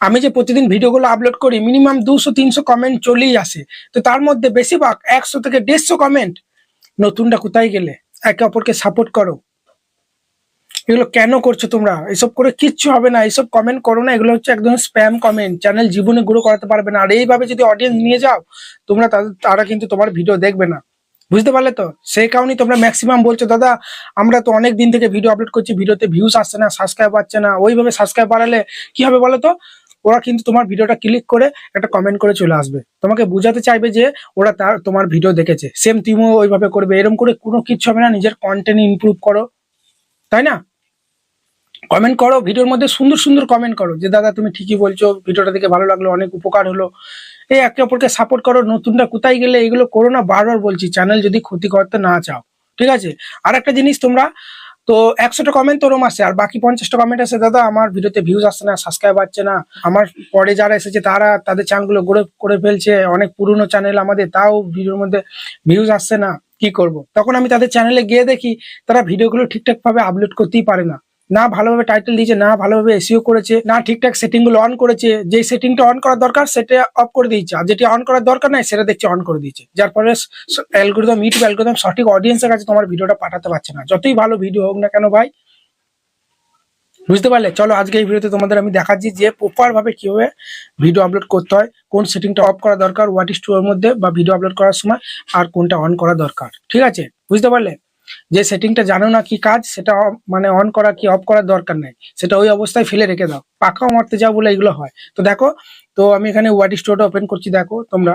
আমি যে প্রতিদিন ভিডিওগুলো আপলোড করি মিনিমাম 200-300 কমেন্ট চলেই আসে। তো তার মধ্যে বেশিরভাগ 100 থেকে 150 কমেন্ট নতুনটা কোথায় গেলে, একে অপরকে সাপোর্ট করো। এগুলো কেন করছো তোমরা? এসব করে কিচ্ছু হবে না, এসব কমেন্ট করো না, এগুলো হচ্ছে একদম স্প্যাম কমেন্ট, চ্যানেল জীবনে গ্রো করাতে পারবে না। আর এইভাবে যদি অডিয়েন্স নিয়ে যাও তোমরা, তারা কিন্তু তোমার ভিডিও দেখবে না, বুঝতে পারলে তো? সেই কারণেই তোমরা ম্যাক্সিমাম বলছো দাদা আমরা তো অনেক দিন থেকে ভিডিও আপলোড করছি, ভিডিওতে ভিউজ আসছে না, সাবস্ক্রাইব পাচ্ছে না। ওইভাবে সাবস্ক্রাইব বাড়ালে কি হবে বলো তো? ওরা কিন্তু তোমার ভিডিওটা ক্লিক করে একটা কমেন্ট করে চলে আসবে, তোমাকে বুঝাতে চাইবে যে ওরা তোমার ভিডিও দেখেছে। সেম তুমিও ওইভাবে করবে, এরকম করে কোনো কিচ্ছু হবে না। নিজের কন্টেন্ট ইমপ্রুভ করো, তাই না? কমেন্ট করো, ভিডিওর মধ্যে সুন্দর সুন্দর কমেন্ট করো যে দাদা তুমি ঠিকই বলছো, ভিডিওটা দেখে ভালো লাগলো, অনেক উপকার হলো। এই একে অপরকে সাপোর্ট করো, নতুনটা কোথায় গেলে এগুলো করো না। বারবার বলছি, চ্যানেল যদি ক্ষতি করতে না চাও, ঠিক আছে? আর একটা জিনিস, তোমরা তো 100টা কমেন্ট তোরম আসে, আর বাকি 50টা কমেন্ট আসে দাদা আমার ভিডিওতে ভিউজ আসছে না, সাবস্ক্রাইব আসছে না, আমার পরে যারা এসেছে তারা তাদের চ্যানেলগুলো গ্রো করে ফেলছে, অনেক পুরনো চ্যানেল আমাদের, তাও ভিডিওর মধ্যে ভিউজ আসছে না, কি করব? তখন আমি তাদের চ্যানেলে গিয়ে দেখি তারা ভিডিওগুলো ঠিকঠাক ভাবে আপলোড করতেই পারে না, না ভালোভাবে টাইটেল দিয়েছে, না ভালোভাবে এসইও করেছে, না ঠিকঠাক সেটিং গুলো অন করেছে। যে সেটিংটা অন করার দরকার সেটা অফ করে দিয়েছে, আর যেটা অন করার দরকার নাই সেটা দেখছি অন করে দিয়েছে, যার ফলে অ্যালগরিদম, ইউটিউব অ্যালগরিদম সঠিক অডিয়েন্সের কাছে তোমার ভিডিওটা পাঠাতে পারছে না, যতই ভালো ভিডিও হোক না কেন ভাই, বুঝতে পারলে? চলো আজকে এই ভিডিওতে তোমাদের আমি দেখাচ্ছি যে প্রপার ভাবে কিভাবে ভিডিও আপলোড করতে হয়, কোন সেটিংটা অফ করা দরকার হোয়াট ইজ টু এর মধ্যে বা ভিডিও আপলোড করার সময়, আর কোনটা অন করা দরকার, ঠিক আছে? বুঝতে পারলে? যে সেটিংটা জানো না কি কাজ, সেটা মানে অন করা কি অফ করার দরকার নেই, সেটা ওই অবস্থায় ফেলে রেখে দাও, পাকাও মারতে যাও বলে এগুলো হয়। তো দেখো, তো আমি এখানে হোয়াট ইজ টুটা ওপেন করছি, দেখো তোমরা।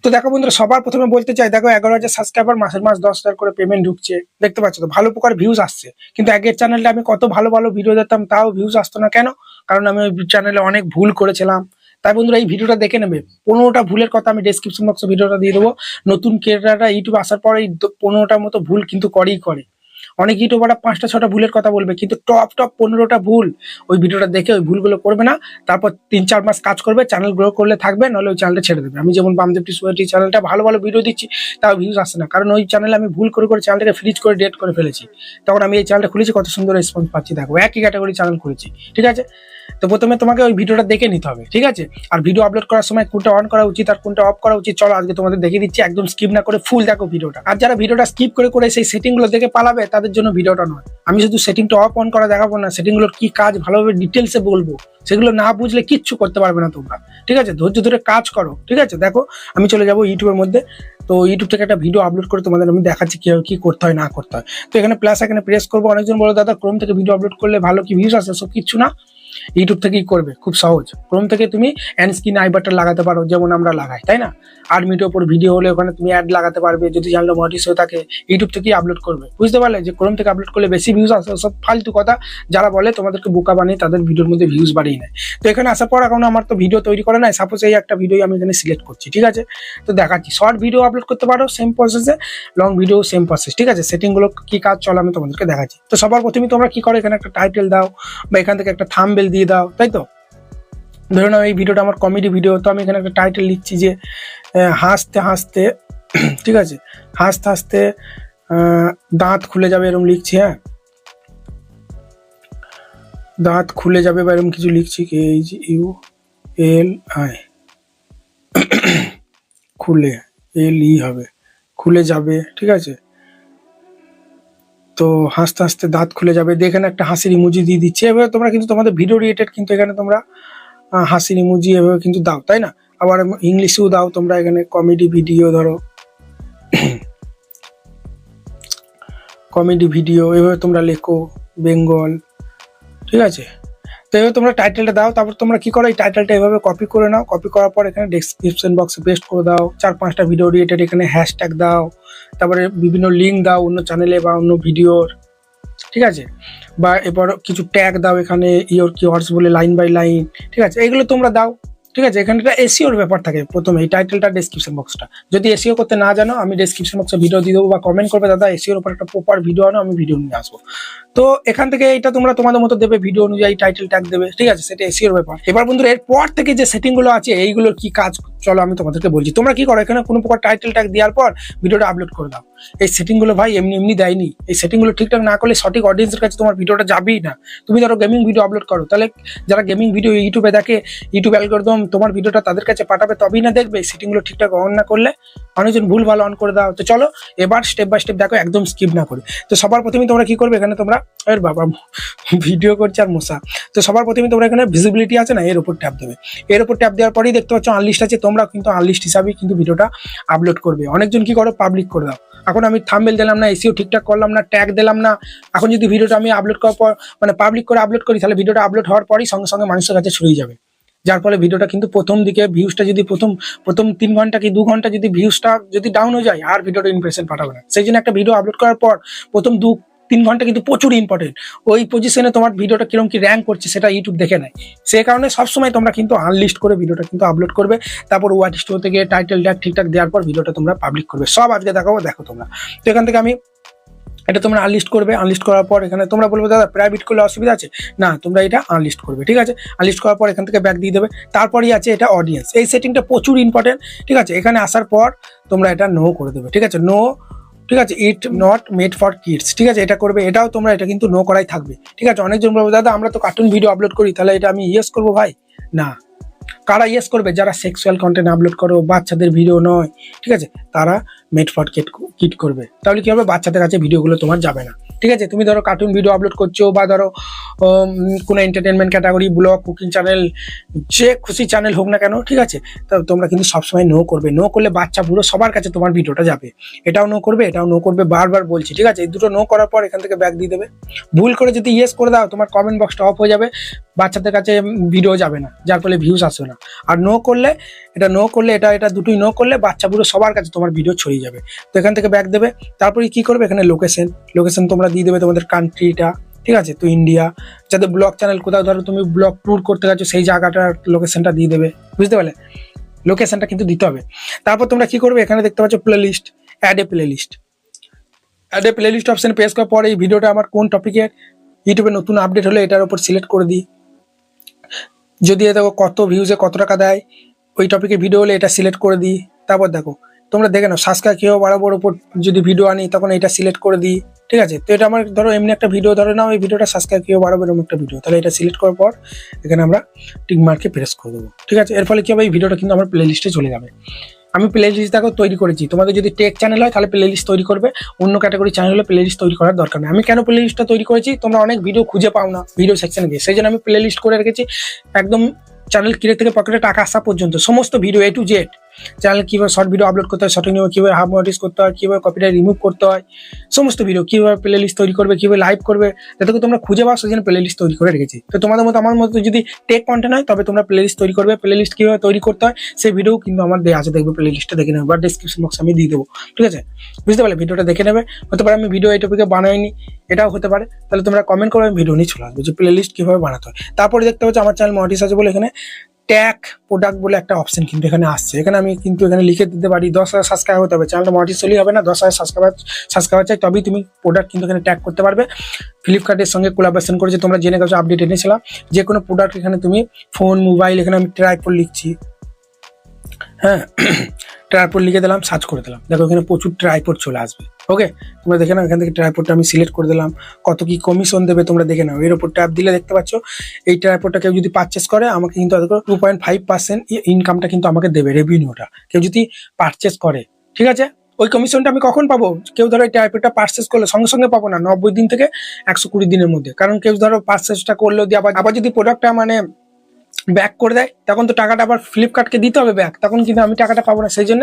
তো দেখো বন্ধুরা, সবার প্রথমে বলতে চাই, দেখো 11,000 সাবস্ক্রাইবার, মাসের মাস 10,000 করে পেমেন্ট ঢুকছে, দেখতে পাচ্ছ তো? ভালো প্রকার ভিউজ আসছে। কিন্তু আগের চ্যানেলে আমি কত ভালো ভালো ভিডিও দিতাম, তাও ভিউজ আসতো না, কেন? কারণ আমি ওই চ্যানেলে অনেক ভুল করেছিলাম। তাই বন্ধুরা এই ভিডিওটা দেখে নেবে, 15টা ভুলের কথা আমি ডেসক্রিপশন বক্সে ভিডিওটা দিয়ে দেবো। নতুন ক্রিয়েটাররা ইউটিউব আসার পরে এই 15টার মতো ভুল কিন্তু করেই করে। অনেক ইউটিউবাররা 5টা-6টা ভুলের কথা বলবে, কিন্তু টপ 15টা ভুল ওই ভিডিওটা দেখে ওই ভুলগুলো করবে না। তারপর 3-4 মাস কাজ করবে, চ্যানেল গ্রো করলে থাকবে, নাহলে ওই চ্যানেলটা ছেড়ে দেবে। আমি যেমন বামদেবগোশফিশিয়াল চ্যানেলটা ভালো ভালো ভিডিও দিচ্ছি, তাও ভিউজ আসছে না, কারণ ওই চ্যানেলে আমি ভুল করে করে চ্যানেলটাকে ফ্রিজ করে ডেট করে ফেলেছি। তখন আমি এই চ্যানেলটা খুলেছি, কত সুন্দর রেসপন্স পাচ্ছি, দেখো একই ক্যাটাগরি চ্যানেল খুলেছি, ঠিক আছে? তো প্রথমে তোমাকে ওই ভিডিওটা দেখে নিতে হবে, ঠিক আছে? আর ভিডিও আপলোড করার সময় কোনটা অন করা উচিত আর কোনটা অফ করা উচিত, চলো আজকে তোমাদের দেখিয়ে দিচ্ছি, একদম স্কিপ না করে ফুল দেখো ভিডিওটা। আর যারা ভিডিওটা স্কিপ করে করে সেই সেটিং গুলো দেখে পালাবে, তাদের জন্য ভিডিওটা নয়। আমি শুধু সেটিংটা অফ অন করা দেখাবো না, সেটিং গুলোর কি কাজ ভালোভাবে ডিটেলসে বলবো, সেগুলো না বুঝলে কিচ্ছু করতে পারবে না তোমরা, ঠিক আছে? ধৈর্য ধরে কাজ করো, ঠিক আছে? দেখো আমি চলে যাবো ইউটিউবের মধ্যে। তো ইউটিউব থেকে একটা ভিডিও আপলোড করে তোমাদের আমি দেখাচ্ছি কিভাবে কি করতে হয় না করতে হয়। তো এখানে প্লাস এখানে প্রেস করবো। অনেকজন বলো দাদা ক্রোম থেকে ভিডিও আপলোড করলে ভালো কি ভিউজ আসে? সব কিচ্ছু না, ইউটিউব থেকেই করবে, খুব সহজ। ক্রোম থেকে তুমি এন্ড স্ক্রিন আই বাটন লাগাতে পারো, যেমন আমরা লাগাই, তাই না? 8 মিনিটের উপর ভিডিও হলে ওখানে তুমি অ্যাড লাগাতে পারবে, যদি চ্যানেল মনিটাইজ হয়ে থাকে ইউটিউব থেকেই আপলোড করবে। বুঝতে পারলে যে ক্রোম থেকে আপলোড করলে বেশি ভিউজ আসে? সব ফালতু কথা যারা বলে তোমাদেরকে বোকা বানিয়ে তাদের ভিডিওর মধ্যে ভিউজ বাড়িয়ে নেয়। তো এখানে আসার পর এখন আমার তো ভিডিও তৈরি করে নাই, সাপোজ এই একটা ভিডিও আমি এখানে সিলেক্ট করছি, ঠিক আছে? তো দেখাচ্ছি, শর্ট ভিডিও আপলোড করতে পারো সেম প্রসেসে, লং ভিডিও সেম প্রসেস, ঠিক আছে? সেটিং গুলো কি কাজ চলো আমি তোমাদেরকে দেখাচ্ছি। তো সবার প্রথমে তোমরা কি করো, এখানে একটা টাইটেল দাও বা এখান থেকে একটা থাম্বনেল দিয়ে দাও, তাই তো? ধরে নাও এই ভিডিওটা আমার কমেডি ভিডিও, তো আমি এখানে একটা টাইটেল লিখছি যে হাসতে হাসতে, ঠিক আছে? হাসতে হাসতে দাঁত খুলে যাবে, এরকম লিখছি, হ্যাঁ, দাঁত খুলে যাবে বা এরকম কিছু লিখছি, KHULI, খুলে, LE হবে, খুলে যাবে, ঠিক আছে? তো হাসতে হাসতে দাঁত খুলে যাবে, এখানে একটা হাসির ইমোজি দিয়ে দিচ্ছি। এভাবে তোমরা কিন্তু তোমাদের ভিডিও রিলেটেড কিন্তু এখানে তোমরা হাসির ইমোজি এভাবে কিন্তু দাও, তাই না? আবার ইংলিশেও দাও তোমরা, এখানে কমেডি ভিডিও, ধরো কমেডি ভিডিও, এভাবে তোমরা লেখো, বেঙ্গল, ঠিক আছে? তো এভাবে তোমরা টাইটেলটা দাও। তারপর তোমরা কি করো, এই টাইটেলটা এভাবে কপি করে নাও, কপি করার পর এখানে ডেসক্রিপশন বক্সে পেস্ট করে দাও, 4-5টা ভিডিও রিলেটেড এখানে হ্যাশট্যাগ দাও, তারপরে বিভিন্ন লিঙ্ক দাও অন্য চ্যানেলে বা অন্য ভিডিওর, ঠিক আছে? বা এরপর কিছু ট্যাগ দাও এখানে, ইওর কিওয়ার্ডস বলে লাইন বাই লাইন, ঠিক আছে? এগুলো তোমরা দাও, ঠিক আছে? এখানে একটা এসইওর ব্যাপার থাকে প্রথমে, এই টাইটেলটা ডেসক্রিপশন বক্সটা। যদি এসইও করতে না জানো, আমি ডেসক্রিপশন বক্সে ভিডিও দিয়ে দেবো, বা কমেন্ট করবে দাদা এসইওর উপর একটা প্রপার ভিডিও আনো, আমি ভিডিও নিয়ে আসবো। তো এখান থেকে এটা তোমরা তোমাদের মতো দেবে, ভিডিও অনুযায়ী টাইটেল ট্যাগ দেবে, ঠিক আছে? সেটা এসইওর ব্যাপার। এবার বন্ধুরা এরপর থেকে যে সেটিং গুলো আছে, এইগুলোর কি কাজ চলো আমি তোমাদেরকে বলছি। তোমরা কি করো, এখানে কোনো প্রকার টাইটেল ট্যাগ দেওয়ার পর ভিডিওটা আপলোড করে দাও। এই সেটিংগুলো ভাই এমনি এমনি দেয়নি, এই সেটিংগুলো ঠিকঠাক না করলে সঠিক অডিয়েন্সের কাছে তোমার ভিডিওটা যাবেই না। তুমি ধরো গেমিং ভিডিও আপলোড করো, তাহলে যারা গেমিং ভিডিও ইউটিউবে দেখে, ইউটিউব অ্যালগরিদম তোমার ভিডিওটা তাদের কাছে পাঠাবে, তবেই না দেখবে। সেটিংগুলো ঠিকঠাক অন না করলে অনেকজন ভুল ভালো অন করে দাও। তো চলো এবার স্টেপ বাই স্টেপ দেখো, একদম স্কিপ না করে। তো সবার প্রথমে তোমরা কি করবে, এখানে তোমরা বাবা ভিডিও করছে আর মশা। তো সবার প্রথমে তোমরা এখানে ভিজিবিলিটি আছে না, এর উপর ট্যাপ দেবে। এর উপর ট্যাপ দেওয়ার পরেই দেখতে পাচ্ছ আনলিস্ট আছে, তোমরা কিন্তু আনলিস্ট হিসাবেই কিন্তু ভিডিওটা আপলোড করবে। অনেকজন কি করো, পাবলিক করে দাও। এখন আমি থাম্বনেল দিলাম না, এসিও ঠিকঠাক করলাম না, ট্যাগ দিলাম না। এখন যদি ভিডিওটা আমি আপলোড করার পর মানে পাবলিক করে আপলোড করি, তাহলে ভিডিওটা আপলোড হওয়ার পরই সঙ্গে সঙ্গে মানুষের কাছে ছড়িয়ে যাবে। যার ফলে ভিডিওটা কিন্তু প্রথম দিকে ভিউজটা যদি প্রথম 3 ঘন্টা কি 2 ঘন্টা যদি ভিউজটা যদি ডাউন হয়ে যায়, আর ভিডিওটা ইমপ্রেশন পাঠাবে না। সেই জন্য একটা ভিডিও আপলোড করার পর প্রথম 2-3 ঘন্টা কিন্তু প্রচুর ইম্পর্টেন্ট। ওই পজিশনে তোমার ভিডিওটা কিরকম কি র্যাঙ্ক করছে সেটা ইউটিউব দেখে নেয়। সেই কারণে সবসময় তোমরা কিন্তু আনলিস্ট করে ভিডিওটা কিন্তু আপলোড করবে। তারপর ওয়াচ স্টোর থেকে টাইটেল ট্যাগ ঠিকঠাক দেওয়ার পর ভিডিওটা তোমরা পাবলিক করবে। সব আজকে দেখাবো, দেখো তোমরা। তো এখান থেকে আমি এটা তোমরা আনলিস্ট করবে। আনলিস্ট করার পর এখানে তোমরা বলবে দাদা প্রাইভেট করলে অসুবিধা আছে, না তোমরা এটা আনলিস্ট করবে, ঠিক আছে। আনলিস্ট করার পর এখান থেকে ব্যাক দিয়ে দেবে। তারপরই আছে এটা অডিয়েন্স, এই সেটিংটা প্রচুর ইম্পর্টেন্ট, ঠিক আছে। এখানে আসার পর তোমরা এটা নো করে দেবে, ঠিক আছে। নো, ঠিক আছে, it not made for kids, ঠিক আছে, এটা করবে। এটাও তোমরা এটা কিন্তু নো করাই থাকবে, ঠিক আছে। অনেকজন বলবে দাদা আমরা তো কার্টুন ভিডিও আপলোড করি, তাহলে এটা আমি ইয়েস করবো ভাই? না, কারা ইয়েস করবে? যারা সেক্সুয়াল কন্টেন্ট আপলোড করো, বাচ্চাদের ভিডিও নয়, ঠিক আছে, তারা মেড ফর কিড করবে। তাহলে কি হবে, বাচ্চাদের কাছে ভিডিওগুলো তোমার যাবে না, ঠিক আছে। তুমি ধরো কার্টুন ভিডিও আপলোড করছো, বা ধরো কোনো entertainment category, blog, cooking channel, যে খুশি চ্যানেল হোক না কেন, ঠিক আছে, তা তোমরা কিন্তু সবসময় নো করবে। নো করলে বাচ্চা বুড়ো সবার কাছে তোমার ভিডিওটা যাবে। এটাও নো করবে, এটাও নো করবে, বারবার বলছি, ঠিক আছে। এই দুটো নো করার পর এখান থেকে ব্যাক দিয়ে দেবে। ভুল করে যদি ইয়েস করে দাও, তোমার কমেন্ট বক্সটা অফ হয়ে যাবে, বাচ্চাদের কাছে ভিডিও যাবে না, যার ফলে ভিউজ আসবে না। আর নো করলে এটা দুটোই নো করলে বাচ্চা বুড়ো সবার কাছে তোমার ভিডিও ছড়িয়ে যাবে। তো এখান থেকে ব্যাক দেবে। তারপরে কি করবে, এখানে লোকেশন তোমরা দিয়ে দেবে তোমাদের কান্ট্রিটা, ঠিক আছে। তো ইন্ডিয়া, যাদের ব্লগ চ্যানেল, কোথাও ধরো তুমি ব্লগ ট্যুর করতে গেছো, সেই জায়গাটার লোকেশনটা দিয়ে দেবে, বুঝতে পারলে। লোকেশনটা কিন্তু দিতে হবে। তারপর তোমরা কি করবে, এখানে দেখতে পাচ্ছ playlist, add a playlist option press করার পরে এই ভিডিওটা আমার কোন টপিকের, ইউটিউবে নতুন আপডেট হলে এটার উপর সিলেক্ট করে দিই। যদি দেখো কত ভিউজে কত টাকা দেয়, ওই টপিকের ভিডিও হলে এটা সিলেক্ট করে দিই। তারপর দেখো তোমরা দেখে নাও সাবস্ক্রাইব কীভাবে বাড়াবোর উপর যদি ভিডিও আনি, তখন এটা সিলেক্ট করে দিই, ঠিক আছে। তো এটা আমার ধরো এমনি একটা ভিডিও, ধরে নাও এই ভিডিওটা সাবস্ক্রাইব কীভাবে বাড়াবো এরকম একটা ভিডিও, তাহলে এটা সিলেক্ট করার পর এখানে আমরা টিক মার্কে প্রেস করে দেবো, ঠিক আছে। এর ফলে কী হবে, এই ভিডিওটা কিন্তু আমার প্লে লিস্টে চলে যাবে। আমি প্লে লিস্ট দেখো তৈরি করেছি। তোমাদের যদি টেক চ্যানেল হয় তাহলে প্লে লিস্ট তৈরি করবে, অন্য ক্যাটাগরি চ্যানেল হলে প্লে লিস্ট তৈরি করার দরকার নেই। আমি কেন প্লে লিস্টটা তৈরি করেছি, তোমরা অনেক ভিডিও খুঁজে পাও না ভিডিও সেকশনে গিয়ে, সেই জন্য আমি প্লে লিস্ট করে রেখেছি। একদম চ্যানেল ক্রিয়েট থেকে পকেটে টাকা আসা পর্যন্ত সমস্ত video A to Z, channel কীভাবে শর্ট ভিডিও আপলোড করতে হয়, শর্ট ভিডিও কীভাবে হাফ মনিটাইজ করতে হয়, কীভাবে কপিরাইট রিমুভ করতে হয়, সমস্ত ভিডিও কীভাবে প্লে লিস্ট তৈরি করবে, কীভাবে লাইভ করবে, যাতে তোমরা খুঁজে পাও, সেই জন্য প্লে লিস্ট তৈরি করে রেখেছি। তো তোমাদের মতো আমার মতো যদি টেক কন্টেন্ট হয়, তবে তোমরা প্লে লিস্ট তৈরি করবে। প্লে লিস্ট কীভাবে তৈরি করতে হয় সেই ভিডিও কিন্তু আমার দেওয়া আছে, দেখবে প্লে লিস্টটা দেখে নেবে, বা ডিসক্রিপশন বক্সে আমি দিয়ে দেবো, ঠিক আছে। বুঝতে পারলে, ভিডিওটা দেখে নেবে। হতে পারে আমি ভিডিও এই টপিকে বানাইনি, এটাও হতে পারে। তাহলে তোমরা কমেন্ট করবে, আমি ভিডিও নিয়ে চলে আসবো যে প্লে লিস্ট কীভাবে বানাতে হয়। তারপরে দেখতে পাচ্ছ আমার চ্যানেল মনিটাইজ আছে বলে এখানে ট্যাগ প্রোডাক্ট বলে একটা অপশন কিন্তু এখানে আসছে। এখানে আমি কিন্তু এখানে লিখে দিতে পারি 10,000 সাবস্ক্রাইব হতে হবে, চ্যানেলটা মনিটাইজ হলেই হবে না, 10,000 সাবস্ক্রাইবার চাই, তবেই তুমি প্রোডাক্ট কিন্তু এখানে ট্যাগ করতে পারবে। ফ্লিপকার্টের সঙ্গে কোলাবোরেশন করেছে, তোমরা জেনে গেছো, আপডেট এনেছিলাম। যে কোনো প্রোডাক্ট এখানে তুমি ফোন, মোবাইল, এখানে আমি ট্রাইপড লিখছি, হ্যাঁ, ট্রাইপড লিখে দিলাম, সার্চ করে দিলাম, দেখো এখানে প্রচুর ট্রাইপড চলে আসবে। ওকে, তোমরা দেখে নাও, এখান থেকে ট্রাইপডটা আমি সিলেক্ট করে দিলাম। কত কি কমিশন দেবে তোমরা দেখে নাও। এর উপর ট্যাপ দিলে দেখতে পাচ্ছ এই ট্রাইপডটা কেউ যদি পারচেস করে, আমাকে কিন্তু 2.5% ইনকামটা কিন্তু আমাকে দেবে, রেভিনিউটা, কেউ যদি পারচেস করে, ঠিক আছে। ওই কমিশনটা আমি কখন পাবো, কেউ ধরো এই ট্রাইপডটা পারচেস করলে সঙ্গে সঙ্গে পাবো না, 90 দিন থেকে 120 দিনের মধ্যে। কারণ কেউ ধরো পারচেসটা করলেও দিয়ে আবার যদি প্রোডাক্টটা মানে ব্যাক করে দেয়, তখন তো টাকাটা আবার ফ্লিপকার্টকে দিতে হবে ব্যাক, তখন কিন্তু আমি টাকাটা পাবো না। সেই জন্য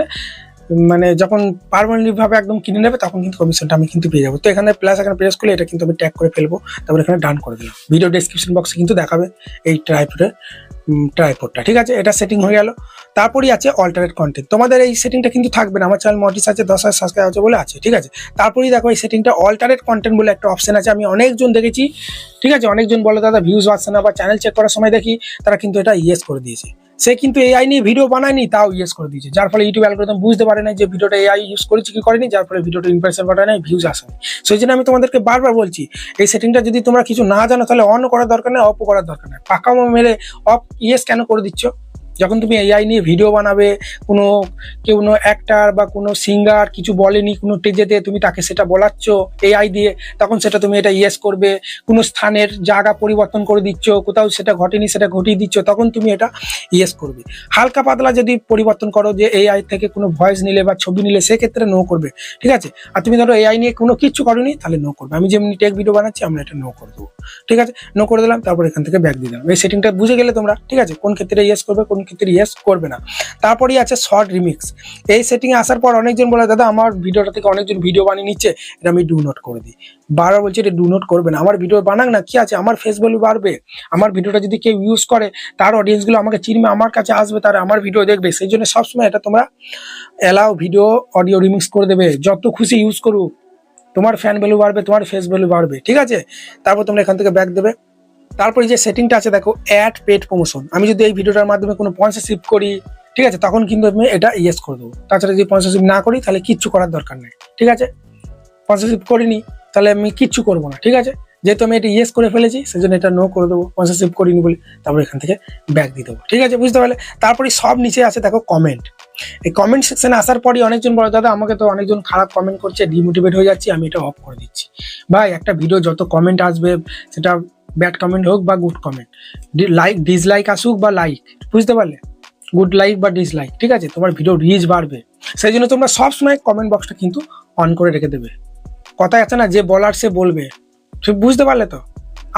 মানে যখন পারমানেন্ট ভাবে একদম কিনে নেবে, তখন কিন্তু কমিশনটা আমি কিন্তু পেয়ে যাবো। তো এখানে প্লাস এখানে প্রেস করলে এটা কিন্তু আমি ট্যাগ করে ফেলবো, তারপর এখানে ডান করে দিলাম। ভিডিও ডেসক্রিপশন বক্সে কিন্তু দেখাবে এই ট্রাইপডটা, ঠিক আছে। এটা সেটিং হয়ে গেল। তারপরেই আছে অল্টারনেট কন্টেন্ট। তোমাদের এই সেটিংটা কিন্তু থাকবে না, আমার চ্যানেল মনিটাইজ আছে, 10,000 সাবস্ক্রাইব আছে বলে আছে, ঠিক আছে। তারপরেই দেখো এই সেটিংটা অল্টারনেট কন্টেন্ট বলে একটা অপশন আছে, আমি অনেকজন দেখেছি, ঠিক আছে। অনেকজন বলে দাদা ভিউজ আসছে না, বা চ্যানেল চেক করার সময় দেখি তারা কিন্তু এটা ইয়েস করে দিয়েছে। সে কিন্তু এআই নিয়ে ভিডিও বানায়নি, তাও ইয়েস করে দিয়েছে, যার ফলে ইউটিউব অ্যালগরিদম বুঝতে পারে না যে ভিডিওটা এআই ইউজ করেছে কি করেনি, যার ফলে ভিডিওটা ইমপ্রেশন পাঠায় না, ভিউজ আসে না। সেই জন্য আমি তোমাদেরকে বারবার বলছি, এই সেটিংটা যদি তোমরা কিছু না জানো, তাহলে অন করার দরকার নেই, অফ করার দরকার নেই, পাকা মেরে অফ ইয়েস কেন করে দিচ্ছ, যখন তুমি এআই নিয়ে ভিডিও বানাবে, কোনো অ্যাক্টার বা কোনো সিঙ্গার কিছু বলেনি কোনো স্টেজেতে, তুমি তাকে সেটা বলাচ্ছ এআই দিয়ে, তখন সেটা তুমি এটা ইয়েস করবে। কোনো স্থানের জায়গা পরিবর্তন করে দিচ্ছ, কোথাও সেটা ঘটেনি সেটা ঘটিয়ে দিচ্ছ, তখন তুমি এটা ইয়েস করবে। হালকা পাতলা যদি পরিবর্তন করো যে এআই থেকে কোনো ভয়েস নিলে বা ছবি নিলে, সেক্ষেত্রে নো করবে, ঠিক আছে। আর তুমি ধরো এআই নিয়ে কোনো কিছু করোনি, তাহলে নো করবে। আমি যেমনি টেক ভিডিও বানাচ্ছি, আমরা এটা নো করে দেবো, ঠিক আছে। নো করে দিলাম, তারপর এখান থেকে ব্যাক দিয়ে দিলাম। এই সেটিংটা বুঝে গেলে তোমরা, ঠিক আছে, কোন ক্ষেত্রে ইয়েস করবে কোন ক্ষেত্রে ইয়েস করবে না। তারপরেই আছে শর্ট রিমিক্স। এই সেটিং এ আসার পর অনেকজন বলে দাদা আমার ভিডিওটা থেকে অনেকজন ভিডিও বানিয়ে নিচ্ছে, এটা আমি ডু নোট করে দিই। বারবার বলছি এটা ডু নোট করবে না। আমার ভিডিও বানাক না, কি আছে, আমার ফেস ভ্যালু বাড়বে। আমার ভিডিওটা যদি কেউ ইউজ করে, তার অডিয়েন্সগুলো আমাকে চিনবে, আমার কাছে আসবে, তারা আমার ভিডিও দেখবে। সেই জন্য সবসময় এটা তোমরা অ্যালাউ ভিডিও অডিও রিমিক্স করে দেবে। যত খুশি ইউজ করুক, তোমার ফ্যান ভ্যালু বাড়বে, তোমার ফেস ভ্যালু বাড়বে, ঠিক আছে। তারপর তোমরা এখান থেকে ব্যাক দেবে। তারপরে যে সেটিংটা আছে দেখো, অ্যাড পেড প্রমোশন। আমি যদি এই ভিডিওটার মাধ্যমে কোনো স্পন্সরশিপ করি, ঠিক আছে, তখন কিন্তু আমি এটা ইয়েস করে দেবো। তাছাড়া যদি স্পন্সরশিপ না করি, তাহলে কিচ্ছু করার দরকার নেই, ঠিক আছে। স্পন্সরশিপ করিনি, তাহলে আমি কিচ্ছু করবো না, ঠিক আছে। যেহেতু আমি এটা ইয়েস করে ফেলেছি, সেজন্য এটা নো করে দেবো, স্পন্সরশিপ করিনি বলে। তারপর এখান থেকে ব্যাক দিয়ে দেবো, ঠিক আছে, বুঝতে পারলে। তারপরে সব নিচে আছে দেখো কমেন্ট। এই কমেন্ট সেকশনে আসার পরই অনেকজন বলে দাদা আমাকে তো অনেকজন খারাপ কমেন্ট করছে, ডিমোটিভেট হয়ে যাচ্ছি, আমি এটা অফ করে দিচ্ছি। ভাই, একটা ভিডিও যত কমেন্ট আসবে, সেটা ব্যাড কমেন্ট হোক বা গুড কমেন্ট, লাইক ডিসলাইক আসুক বা লাইক, বুঝতে পারলে, গুড লাইক বা ডিসলাইক, ঠিক আছে, তোমার ভিডিও রিচ বাড়বে। সেই জন্য তোমরা সবসময় কমেন্ট বক্সটা কিন্তু অন করে রেখে দেবে। কথায় আছে না, যে বলার সে বলবে, ঠিক বুঝতে পারলে তো,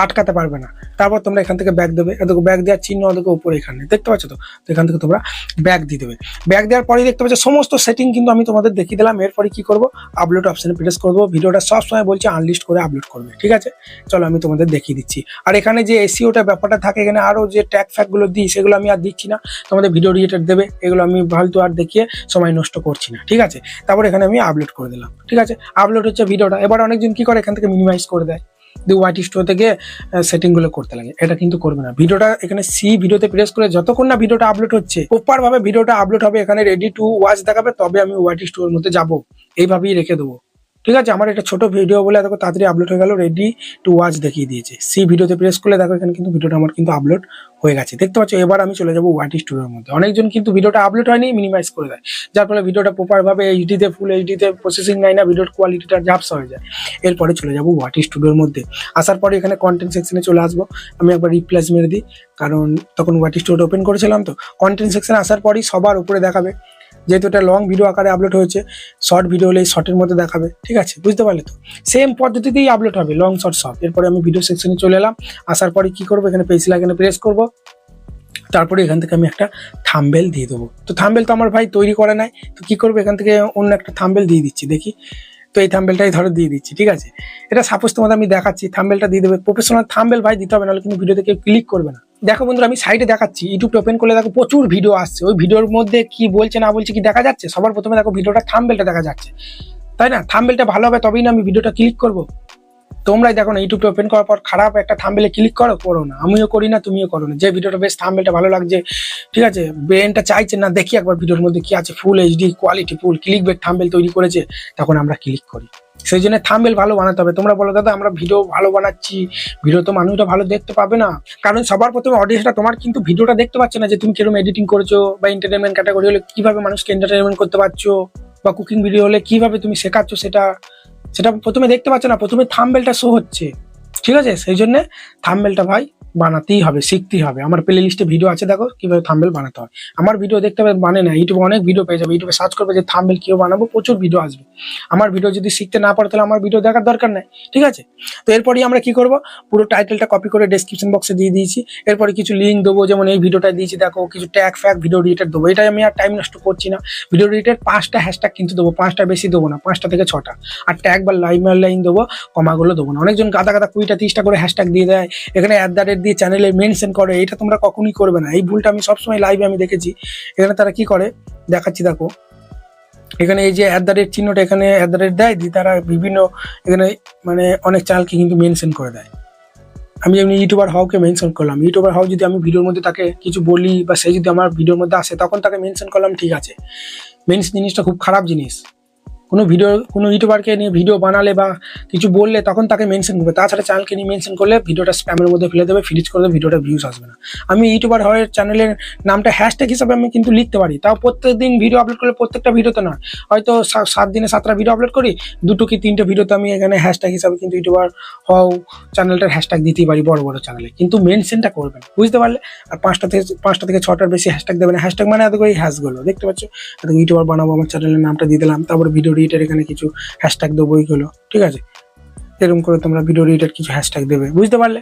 আটকাতে পারবে না। তারপর তোমরা এখান থেকে ব্যাক দেবে। দেখো ব্যাক দেওয়ার চিহ্ন দেখো উপরে এখানে দেখতে পাচ্ছ তো, এখান থেকে তোমরা ব্যাক দিয়ে দেবে। ব্যাক দেওয়ার পরেই দেখতে পাচ্ছ সমস্ত সেটিং কিন্তু আমি তোমাদের দেখিয়ে দিলাম। এরপরে কি করবো, আপলোড অপশনে প্রেস করবো। ভিডিওটা সবসময় বলছি আনলিস্ট করে আপলোড করবে, ঠিক আছে। চলো আমি তোমাদের দেখিয়ে দিচ্ছি। আর এখানে যে এসইওটা ব্যাপারটা থাকে, এখানে আরো যে ট্যাগ ফ্যাগগুলো দিই, সেগুলো আমি আর দিচ্ছি না। তোমাদের ভিডিও রিলেটেড দেবে, এগুলো আমি ফালতু আর দেখিয়ে সময় নষ্ট করছি না, ঠিক আছে। তারপর এখানে আমি আপলোড করে দিলাম, ঠিক আছে। আপলোড হচ্ছে ভিডিওটা। এবার অনেকজন কি করে, এখান থেকে মিনিমাইজ করে দেয়, ওয়াইট স্টোর থেকে সেটিং গুলো করতে লাগে। এটা কিন্তু করবে না। ভিডিওটা এখানে ভিডিওতে প্রেস করে যতক্ষণ না ভিডিওটা আপলোড হচ্ছে, প্রপার ভাবে ভিডিওটা আপলোড হবে, এখানে রেডি টু ওয়াচ দেখাবে, তবে আমি ওয়াইট স্টোরের মধ্যে যাবো। এইভাবেই রেখে দেবো, ঠিক আছে। আমার এটা ছোট ভিডিও বলে দেখো তাড়াতাড়ি আপলোড হয়ে গেল, রেডি টু ওয়াচ দেখিয়ে দিয়েছে। ভিডিওতে প্রেস করলে দেখো এখানে কিন্তু ভিডিওটা আমার কিন্তু আপলোড হয়ে গেছে, দেখতে পাচ্ছ। এবার আমি চলে যাবো ওয়াইট স্টুডিওর মধ্যে। অনেকজন কিন্তু ভিডিওটা আপলোড হয়নি, মিনিমাইজ করে দেয়, যার ফলে ভিডিওটা প্রপার ভাবে এইচডিতে ফুল এইচডিতে প্রসেসিং নেয় না, ভিডিওর কোয়ালিটিটা ঝাপসা হয়ে যায়। এরপরে চলে যাবো ওয়াইট স্টুডিওর মধ্যে। আসার পরে এখানে কন্টেন্ট সেকশনে চলে আসবো। আমি একবার রিপ্লেস মেরে দিই, কারণ তখন ওয়াইট স্টুডিও ওপেন করেছিলাম তো। কন্টেন্ট সেকশনে আসার পরই সবার উপরে দেখাবে, যেহেতু এটা লং ভিডিও আকারে আপলোড হয়েছে, শর্ট ভিডিও হলে শর্টের মধ্যে দেখাবে, ঠিক আছে, বুঝতে পারলে তো। সেম পদ্ধতিতেই আপলোড হবে, লং শর্ট সব। এরপরে আমি ভিডিও সেকশনে চলে এলাম। আসার পরে কি করবো, এখানে পেন্সিল আইকনে প্রেস করবো। তারপরে এখান থেকে আমি একটা থাম্বনেল দিয়ে দেবো। তো থাম্বনেল তো আমার ভাই তৈরি করা নাই, তো কি করবো, এখান থেকে অন্য একটা থাম্বনেল দিয়ে দিচ্ছি, দেখি। তো এই থাম্বনেলটাই ধরো দিয়ে দিচ্ছি, ঠিক আছে। এটা সাপোজ তোমাদের আমি দেখাচ্ছি, থাম্বনেলটা দিয়ে দেবে। প্রফেশনাল থাম্বনেল ভাই দিতে হবে, নাহলে কিন্তু ভিডিওতে কেউ ক্লিক করবে না। দেখো বন্ধুরা, আমি সাইডে দেখাচ্ছি, ইউটিউবটা ওপেন করলে দেখো প্রচুর ভিডিও আসছে। ওই ভিডিওর মধ্যে কি বলছে না বলছে কি দেখা যাচ্ছে। সবার প্রথমে দেখো ভিডিওটা থাম্বনেলটা দেখা যাচ্ছে, তাই না। থাম্বনেলটা ভালো হবে তবেই না আমি ভিডিওটা ক্লিক করবো। তোমরাই দেখো না, ইউটিউবটা ওপেন করার পর খারাপ একটা থাম্বনেলে ক্লিক করো না। আমিও করি না, তুমিও করো না। যে ভিডিওটা বেশ থাম্বনেলটা ভালো লাগছে, ঠিক আছে, ব্রেনটা চাইছে না দেখি একবার ভিডিওর মধ্যে কি আছে, full HD quality full clickbait thumbnail তৈরি করেছে, তখন আমরা ক্লিক করি। সেই জন্য থাম্বনেল ভালো বানাতে হবে। তোমরা বলো দাদা আমরা ভিডিও ভালো বানাচ্ছি, ভিডিও তো মানুষটা ভালো দেখতে পাবে না। কারণ সবার প্রথমে অডিয়েন্সটা তোমার কিন্তু ভিডিওটা দেখতে পাচ্ছে না, যে তুমি কিরকম এডিটিং করেছো, বা এন্টারটেনমেন্ট ক্যাটাগরি হলে কিভাবে মানুষকে এন্টারটেনমেন্ট করতে পারছো, বা কুকিং ভিডিও হলে কিভাবে তুমি শেখাচ্ছ, সেটা প্রথমে দেখতে পাচ্ছ না। প্রথমে থাম্বনেলটা শো হচ্ছে, ঠিক আছে। সেই জন্য থাম্বনেলটা ভাই বানাতেই হবে, শিখতেই হবে। আমার প্লে লিস্টে ভিডিও আছে, দেখো কিভাবে থাম্বনেল বানাতে হয়। আমার ভিডিও দেখতে হবে মানে না, ইউটিউবে অনেক ভিডিও পেয়ে যাবে। ইউটিউবে সার্চ করবে যে থাম্বনেল কিভাবে বানাবো, প্রচুর ভিডিও আসবে। আমার ভিডিও যদি শিখতে না পারো, তাহলে আমার ভিডিও দেখার দরকার নাই, ঠিক আছে। তো এরপরই আমরা কি করব, পুরো টাইটেলটা কপি করে ডেসক্রিপশন বক্সে দিয়ে দিয়েছি। এরপরে কিছু লিঙ্ক দেবো, যেমন এই ভিডিওটা দিয়েছি দেখো, কিছু ট্যাগ ফ্যাগ ভিডিও রিলেটেড দেবো। এটাই আমি আর টাইম নষ্ট করছি না। ভিডিও রিলেটেড 5টা হ্যাশট্যাগ কিন্তু দেবো, 5টার বেশি দেবো না, 5টা থেকে 6টা। আর ট্যাগ বা লাইন দেবো, কমাগুলো দেবো না। অনেকজন গাদা 20টা 30টা করে হ্যাশট্যাগ দিয়ে দেয়, এখানে @ দিয়ে চ্যানেলে মেনশন করে। এটা তোমরা কখনোই করবে না, এই ভুলটা আমি সবসময় লাইভে আমি দেখেছি। এখানে তারা কি করে দেখাচ্ছি, দেখো এখানে এই যে @ চিহ্নটা, এখানে @ দেয়, দিয়ে তারা বিভিন্ন এখানে মানে অনেক চ্যানেলকে কিন্তু মেনশন করে দেয়। আমি যেমনি ইউটিউবার হাউকে মেনশন করলাম, ইউটিউবার হাউ যদি আমি ভিডিওর মধ্যে তাকে কিছু বলি, বা সে যদি আমার ভিডিওর মধ্যে আসে, তখন তাকে মেনশন করলাম, ঠিক আছে। মেনশন জিনিসটা খুব খারাপ জিনিস, কোনো ইউটিউবারকে নিয়ে ভিডিও বানালে বা কিছু বললে তখন তাকে মেনশন করবে, তাছাড়া চ্যানেলকে নিয়ে মেনশন করলে ভিডিওটা স্প্যামের মধ্যে ফেলে দেবে, ফিলিজ করে দেবে, ভিডিওটা ভিউজ আসবে না। আমি ইউটিউবার হয়ে চ্যানেলের নামটা হ্যাশট্যাগ হিসাবে আমি কিন্তু লিখতে পারি, তাও প্রত্যেক দিন ভিডিও আপলোড করলে প্রত্যেকটা ভিডিওতে নয়, হয়তো 7 দিনে 7টা ভিডিও আপলোড করি, 2 কি 3টে ভিডিওতে আমি এখানে হ্যাশট্যাগ হিসাবে কিন্তু ইউটিউবার হও চ্যানেলটার হ্যাশট্যাগ দিতেই পারি বড় বড় চ্যানেলে, কিন্তু মেনশনটা করবেন, বুঝতে পারলে? আর 5টা থেকে 6টার বেশি হ্যাশট্যাগ দেবেন। হ্যাশট্যাগ মানে এত করে হ্যাশগুলো দেখতে পাচ্ছ, এত ইউটিউবার বানাবো, আমার চ্যানেলের নামটা দিয়ে দিলাম, তারপরে ভিডিও রিলেটেড এখানে কিছু হ্যাশট্যাগ দেবো, এইগুলো ঠিক আছে। এরকম করে তোমরা ভিডিও রিলেটেড কিছু হ্যাশট্যাগ দেবে, বুঝতে পারলে?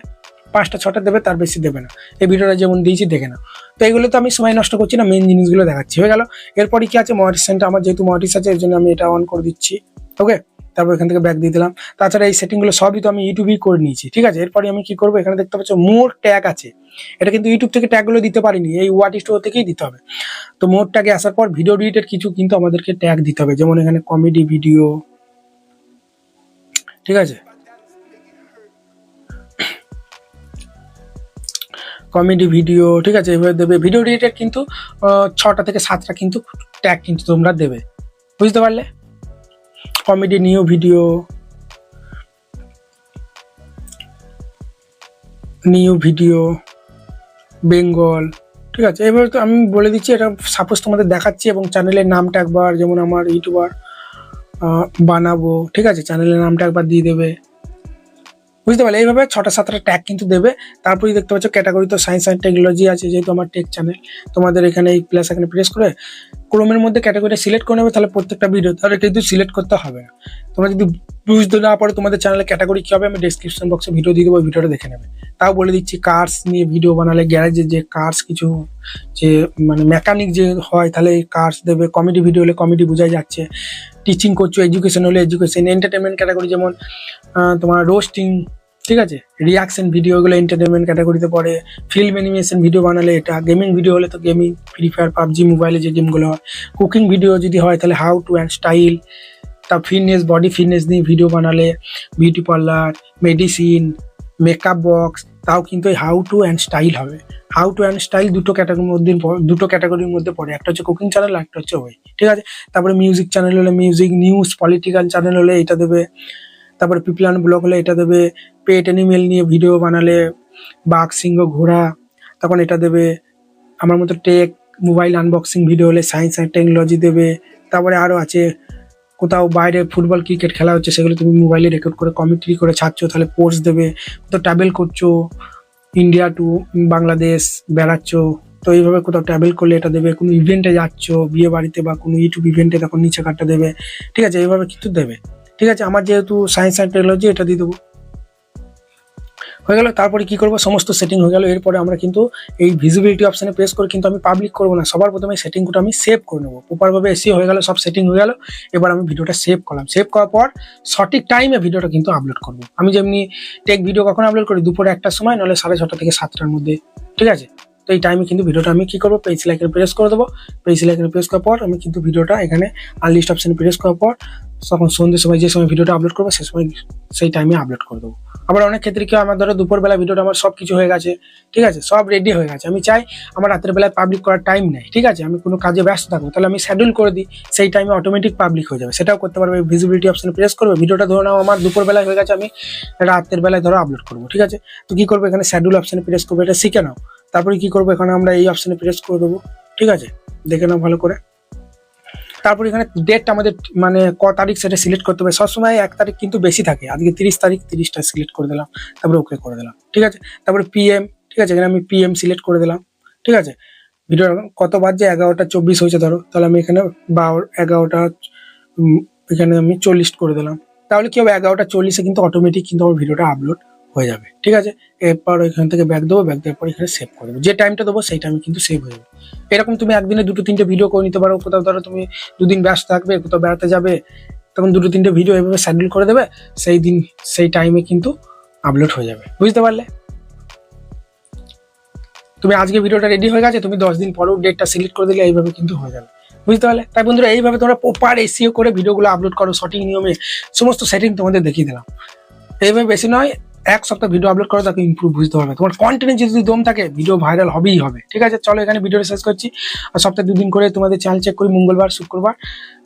5টা 6টা দেবে, তার বেশি দেবে না। এই ভিডিওটা যেমন দিয়েছি দেখে নাও। তো এগুলো তো আমি সময় নষ্ট করছি না, মেন জিনিসগুলো দেখাচ্ছি, হয়ে গেল। এরপরে কি আছে, মনিটাইজেশনটা আমার যেহেতু মনিটাইজ আছে এর জন্য আমি এটা অন করে দিচ্ছি, ওকে। তারপর এখান থেকে ব্যাক দিয়ে দিলাম। তাছাড়া এই সেটিংগুলো সবই তো আমি ইউটিউবেই করে নিয়েছি, ঠিক আছে। এরপরে আমি কি করবো, এখানে দেখতে পাচ্ছ মোর ট্যাগ আছে, এটা কিন্তু ইউটিউব থেকে ট্যাগগুলো দিতে পারিনি, এই ওয়াট স্টোর থেকেই দিতে হবে। তো মোর ট্যাগে আসার পর ভিডিও রিলেটেড কিছু কিন্তু আমাদেরকে ট্যাগ দিতে হবে, যেমন এখানে কমেডি ভিডিও, ঠিক আছে, কমেডি ভিডিও, ঠিক আছে, এভাবে দেবে। ভিডিও রিলেটেড কিন্তু 6টা থেকে 7টা কিন্তু ট্যাগ কিন্তু তোমরা দেবে, বুঝতে পারলে? কমেডি নিউ ভিডিও, বেঙ্গল, ঠিক আছে। এভাবে তো আমি বলে দিচ্ছি, এটা সাপোজ তোমাদের দেখাচ্ছি, এবং চ্যানেলের নামটা একবার, যেমন আমার ইউটিউবার বানাবো, ঠিক আছে, চ্যানেলের নামটা একবার দিয়ে দেবে, বুঝতে পারলে? এইভাবে 6টা 7টা ট্যাগ কিন্তু দেবে। তারপরে দেখতে পাচ্ছ ক্যাটাগরি, তো সায়েন্স অ্যান্ড টেকনোলজি আছে, যেহেতু আমার টেক চ্যানেল। তোমাদের এখানে এই প্লাস এখানে প্রেস করে ক্রোমের মধ্যে ক্যাটাগরিটা সিলেক্ট করে নেবে, তাহলে প্রত্যেকটা ভিডিও তাহলে কিন্তু সিলেক্ট করতে হবে না। তোমরা যদি বুঝতে না পারো তোমাদের চ্যানেলে ক্যাটাগরি কী হবে, আমি ডেসক্রিপশন বক্সে ভিডিও দিয়ে দেবো, ভিডিওটা দেখে নেবে। তাও বলে দিচ্ছি, কার্স নিয়ে ভিডিও বানালে, গ্যারেজে যে কার্স কিছু যে মানে মেকানিক যে হয়, তাহলে এই কার্স দেবে। কমেডি ভিডিও হলে কমেডি বোঝাই যাচ্ছে, টিচিং করছো, এডুকেশন হলে এডুকেশন, এন্টারটেনমেন্ট ক্যাটাগরি যেমন তোমার রোস্টিং, ঠিক আছে, রিয়াকশন ভিডিওগুলো এন্টারটেনমেন্ট ক্যাটাগরিতে পড়ে। ফিল্ম অ্যানিমেশন ভিডিও বানালে এটা, গেমিং ভিডিও হলে তো গেমিং, ফ্রি ফায়ার, পাবজি, মোবাইলে যে গেমগুলো হয়। কুকিং ভিডিও যদি হয় তাহলে হাউ টু অ্যান্ড স্টাইল। তা ফিটনেস, বডি ফিটনেস নিয়ে ভিডিও বানালে beauty parlour, medicine, makeup box, তাও কিন্তু এই হাউ টু অ্যান্ড স্টাইল হবে। হাউ টু অ্যান্ড স্টাইল দুটো ক্যাটাগরির মধ্যে পড়ে, একটা হচ্ছে কুকিং চ্যানেল, একটা হচ্ছে ওই, ঠিক আছে। তারপরে মিউজিক চ্যানেল হলে মিউজিক, নিউজ, পলিটিক্যাল চ্যানেল হলে এটা দেবে। তারপরে পিপল অ্যান্ড ব্লগ হলে এটা দেবে। পেট অ্যানিমেল নিয়ে ভিডিও বানালে, বাঘ, সিংহ, ঘোড়া, তখন এটা দেবে। আমার মতো টেক, মোবাইল আনবক্সিং ভিডিও হলে সায়েন্স অ্যান্ড টেকনোলজি দেবে। তারপরে আরও আছে, কোথাও বাইরে ফুটবল ক্রিকেট খেলা হচ্ছে, সেগুলো তুমি মোবাইলে রেকর্ড করে কমেন্ট্রি করে ছাড়ছো, তাহলে পোস্ট দেবে। কোথাও ট্রাভেল করছো, ইন্ডিয়া টু বাংলাদেশ বেড়াচ্ছ, তো এইভাবে কোথাও ট্রাভেল করলে এটা দেবে। কোনো ইভেন্টে যাচ্ছ, বিয়ে বাড়িতে বা কোনো ইউটিউব ইভেন্টে, তখন নিচে কার্ডটা দেবে, ঠিক আছে। এইভাবে কিন্তু দেবে, ঠিক আছে। আমার যেহেতু সায়েন্স অ্যান্ড টেকনোলজি, এটা দিয়ে দেবো, হয়ে গেল। তারপরে কি করবো, সমস্ত সেটিং হয়ে গেল। এরপরে আমরা কিন্তু এই ভিজিবিলিটি অপশানে প্রেস করে কিন্তু আমি পাবলিক করবো না, সবার প্রথমে সেটিংটা আমি সেভ করে নেবো। প্রপারভাবে এসি হয়ে গেল, সব সেটিং হয়ে গেল। এবার আমি ভিডিওটা সেভ করলাম, সেভ করার পর সঠিক টাইমে ভিডিওটা কিন্তু আপলোড করবো। আমি যেমনি টেক ভিডিও কখন আপলোড করি, দুপুরে 1টার সময়, নাহলে 6:30 থেকে 7টার মধ্যে, ঠিক আছে। তো এই টাইমে কিন্তু ভিডিওটা আমি কি করবো, পেজ লাইকনে প্রেস করে দেবো। পেজ লাইকনে প্রেস করার পর আমি কিন্তু ভিডিওটা এখানে আনলিস্ট অপশানে প্রেস করার পর তখন সন্ধ্যের সময় যে সময় ভিডিওটা আপলোড করবো, সেই টাইমে আপলোড করে দেবো। আবার অনেক ক্ষেত্রে কি আমার ধরো দুপুরবেলা ভিডিওটা আমার সব কিছু হয়ে গেছে, ঠিক আছে, সব রেডি হয়ে গেছে, আমি চাই আমার রাতের বেলায় পাবলিক করার টাইম নেই, ঠিক আছে, আমি কোনো কাজে ব্যস্ত থাকবো, তাহলে আমি শিডিউল করে দিই, সেই টাইমে অটোমেটিক পাবলিক হয়ে যাবে। সেটাও করতে পারবে, ভিজিবিলিটি অপশানে প্রেস করবে। ভিডিওটা ধরে নাও আমার দুপুরবেলায় হয়ে গেছে, আমি রাতের বেলায় ধরো আপলোড করবো, ঠিক আছে। তো কী করবো, এখানে শিডিউল অপশানে প্রেস করবো, এটা শিখে নাও। তারপরে কি করবো, এখানে আমরা এই অপশানে প্রেস করে দেবো, ঠিক আছে, দেখে নাও ভালো করে। তারপর এখানে ডেটটা আমাদের মানে ক তারিখ সেটা সিলেক্ট করতে হবে। সবসময় 1 তারিখ কিন্তু বেশি থাকে, আজকে 30 তারিখ, 30টা সিলেক্ট করে দিলাম, তারপরে ওকে করে দিলাম, ঠিক আছে। তারপরে পিএম, ঠিক আছে, এখানে আমি পিএম সিলেক্ট করে দিলাম, ঠিক আছে। ভিডিও কত বাজে, 11:24 হয়েছে ধরো, তাহলে আমি এখানে 11টা এখানে আমি 40 করে দিলাম। তাহলে কি হবে, 11:40 কিন্তু অটোমেটিক কিন্তু আমার ভিডিওটা আপলোড হয়ে যাবে, ঠিক আছে। এরপর এখান থেকে ব্যাক দেবো, ব্যাক দেওয়ার পর এখানে সেভ করে দেবো। যে টাইমটা দেবো সেই টাইমে কিন্তু সেভ হয়ে যাবে। এরকম তুমি একদিনে 2-3টে ভিডিও করে নিতে পারো। কোথাও ধরো তুমি 2 দিন ব্যস্ত থাকবে, কোথাও বেড়াতে যাবে, তখন 2-3টে ভিডিও এভাবে শিডিউল করে দেবে, সেই দিন সেই টাইমে কিন্তু আপলোড হয়ে যাবে, বুঝতে পারলে? তুমি আজকে ভিডিওটা রেডি হয়ে গেছে, তুমি 10 দিন পরেও ডেটটা সিলেক্ট করে দিলে এইভাবে কিন্তু হয়ে যাবে, বুঝতে পারলে? তাই বন্ধুরা, এইভাবে তোমরা প্রপার এসইও করে ভিডিওগুলো আপলোড করো, সঠিক নিয়মে। সমস্ত সেটিং তোমাদের দেখিয়ে দিলাম। এইভাবে বেশি নয়, এক সপ্তাহ ভিডিও আপলোড করো, তাকে ইমপ্রুভ বুঝতে পারবে। তোমার কন্টেন্টে যদি দম থাকে ভিডিও ভাইরাল হবেই হবে। ঠিক আছে, চলো এখানে ভিডিওটা শেষ করছি। আর সপ্তাহে 2 দিন করে তোমাদের চ্যানেল চেক করি, মঙ্গলবার শুক্রবার।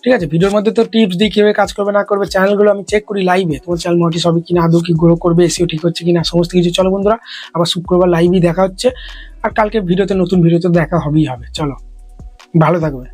ঠিক আছে, ভিডিওর মধ্যে তো টিপস দিই কীভাবে কাজ করবে না করবে। চ্যানেলগুলো আমি চেক করি লাইভে, তোমার চ্যানেল মনিটাইজ হবে কিনা, আদৌ কি গ্রো করবে, এসিও ঠিক হচ্ছে কিনা, সমস্ত কিছু। চলো বন্ধুরা, আবার শুক্রবার লাইভই দেখা হচ্ছে। আর কালকে ভিডিওতে, নতুন ভিডিওতে দেখা হবেই হবে। চলো, ভালো থাকবে।